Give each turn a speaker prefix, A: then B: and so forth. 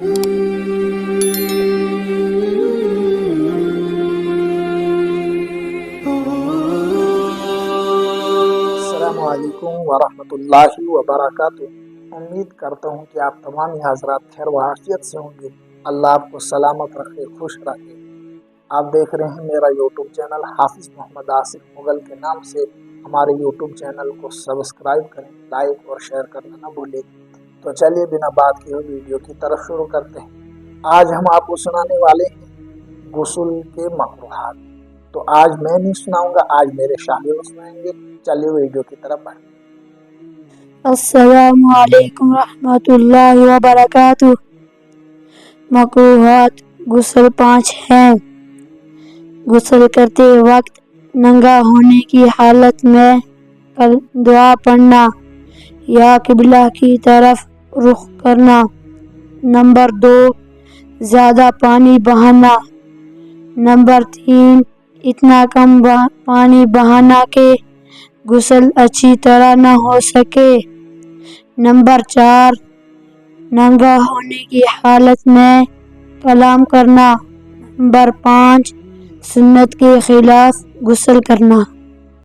A: السلام علیکم ورحمۃ اللہ وبرکاتہ۔ امید کرتا ہوں کہ آپ تمام حضرات خیر و عافیت سے ہوں گے۔ اللہ آپ کو سلامت رکھے، خوش رکھے۔ آپ دیکھ رہے ہیں میرا یوٹیوب چینل حافظ محمد آصف مغل کے نام سے۔ ہمارے یوٹیوب چینل کو سبسکرائب کریں، لائک اور شیئر کرنا نہ بھولیں۔ تو چلیے بنا بات کے ویڈیو کی طرف شروع کرتے ہیں۔ آج ہم آپ کو سنانے والے ہیں غسل کے مکروہات۔ تو آج میں نہیں سناؤں گا، آج میرے شاگرد سنائیں گے۔ چلیے ویڈیو کی طرف بڑھیں۔
B: السلام علیکم ورحمۃ اللہ وبرکاتہ۔ مکروہات غسل 5 ہیں۔ غسل کرتے وقت ننگا ہونے کی حالت میں دعا پڑھنا یا قبلہ کی طرف رخ کرنا۔ نمبر 2، زیادہ پانی بہانا۔ نمبر 3، اتنا کم پانی بہانا کہ غسل اچھی طرح نہ ہو سکے۔ نمبر 4، ننگا ہونے کی حالت میں کلام کرنا۔ نمبر 5، سنت کے خلاف غسل کرنا۔